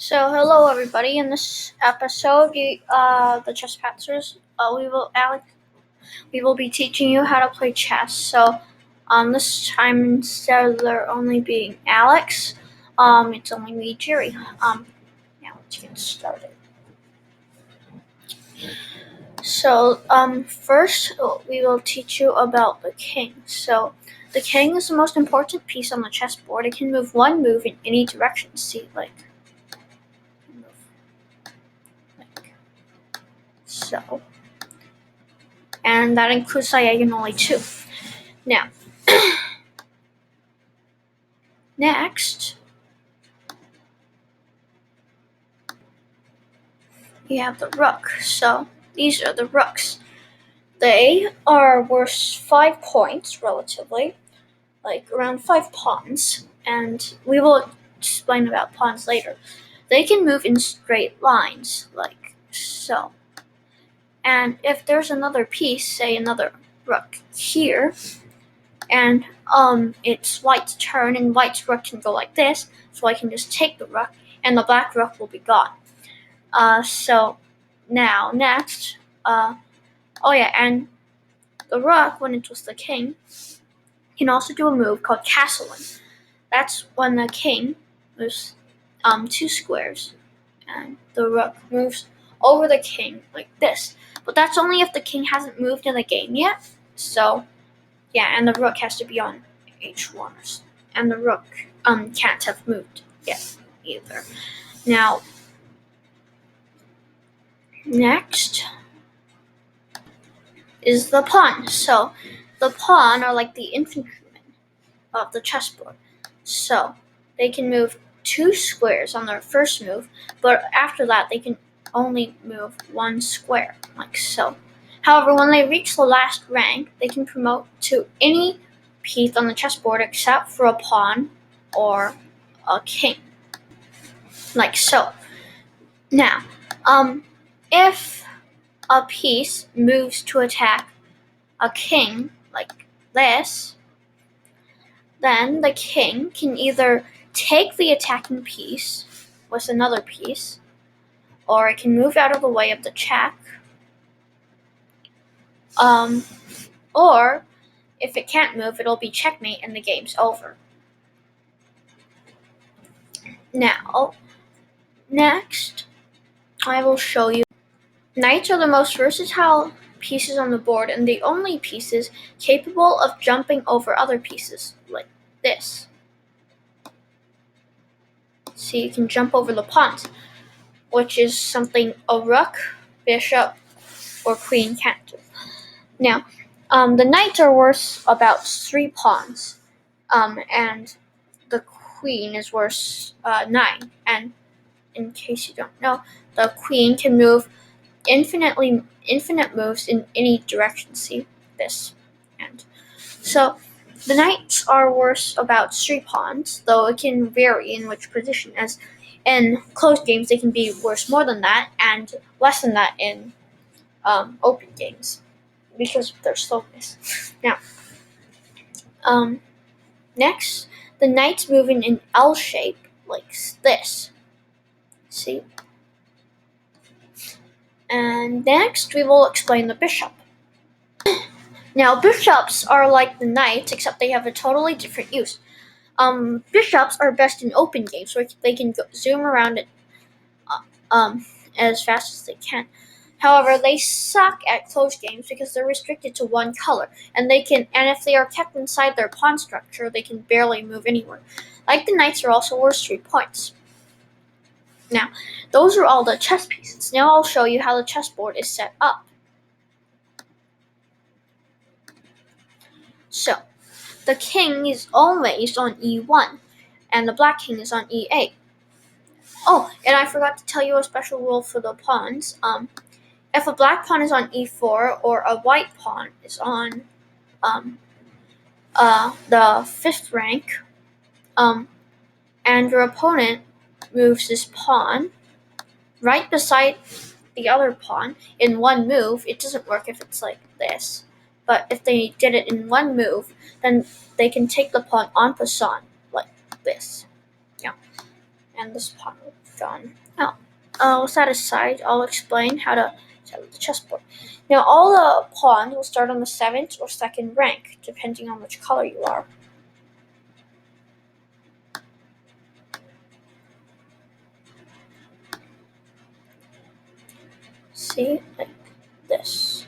So hello everybody. In this episode, the Chess Masters, we will be teaching you how to play chess. So, this time instead of there only being Alex, it's only me, Jerry. Now let's get started. So, first we will teach you about the king. So, the king is the most important piece on the chessboard. It can move one move in any direction. See, like so. And that includes diagonally too. Now, next, you have the rook. So these are the rooks. They are worth 5 points relatively, like around 5 pawns, and we will explain about pawns later. They can move in straight lines, like so. And if there's another piece, say another rook here, and it's white's turn, and white's rook can go like this, so I can just take the rook, and the black rook will be gone. So now next, and the rook, when it was the king, can also do a move called castling. That's when the king moves 2 squares, and the rook moves over the king like this. But that's only if the king hasn't moved in the game yet. So yeah, and the rook has to be on h1, and the rook can't have moved yet either. Now, next is the pawn. So the pawn are like the infantrymen of the chessboard. So they can move 2 squares on their first move, but after that they can only move 1 square, like so. However, when they reach the last rank, they can promote to any piece on the chessboard except for a pawn or a king, like so. Now, if a piece moves to attack a king like this, then the king can either take the attacking piece with another piece, or it can move out of the way of the check, or if it can't move, it'll be checkmate and the game's over. Now, next, I will show you. Knights are the most versatile pieces on the board and the only pieces capable of jumping over other pieces, like this. See, you can jump over the pawns, which is something a rook, bishop, or queen can't do. Now, the knights are worth about 3 pawns, and the queen is worth 9. And in case you don't know, the queen can move infinite moves in any direction. See this, and so the knights are worth about 3 pawns, though it can vary in which position. As in closed games, they can be worth more than that and less than that in open games, because of their slowness. Now, next, the knights move in an L shape like this. See? And next, we will explain the bishop. Now, bishops are like the knights, except they have a totally different use. Bishops are best in open games, where they can zoom around it as fast as they can. However, they suck at closed games because they're restricted to one color, and if they are kept inside their pawn structure, they can barely move anywhere. Like the knights are also worth 3 points. Now, those are all the chess pieces. Now I'll show you how the chessboard is set up. So, the king is always on e1, and the black king is on e8. Oh, and I forgot to tell you a special rule for the pawns. If a black pawn is on e4 or a white pawn is on the 5th rank, and your opponent moves this pawn right beside the other pawn in one move, it doesn't work if it's like this. But if they did it in one move, then they can take the pawn en passant like this. Yeah. and this pawn will be drawn out. With that aside, I'll explain how to set up the chessboard. Now, all the pawns will start on the 7th or 2nd rank, depending on which color you are. See, like this.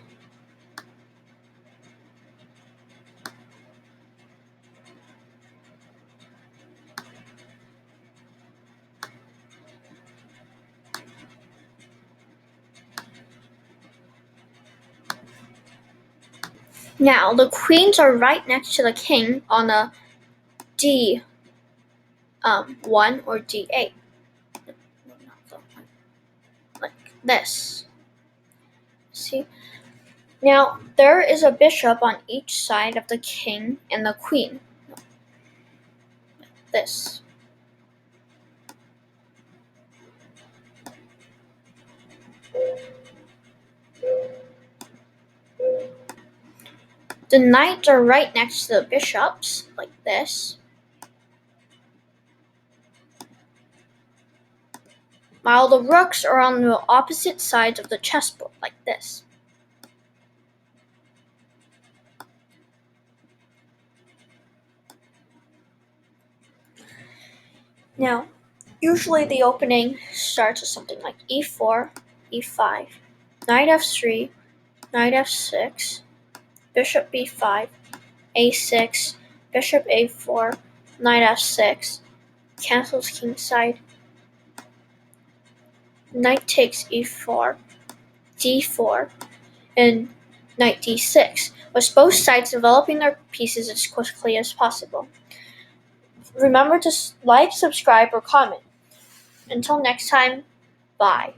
Now, the queens are right next to the king on the D1 or D8. Like this. See? Now, there is a bishop on each side of the king and the queen. Like this. The knights are right next to the bishops, like this. While the rooks are on the opposite sides of the chessboard, like this. Now, usually the opening starts with something like e4, e5, knight f3, knight f6, bishop b5, a6, bishop a4, knight f6, cancels kingside, knight takes e4, d4, and knight d6, with both sides developing their pieces as quickly as possible. Remember to like, subscribe, or comment. Until next time, bye.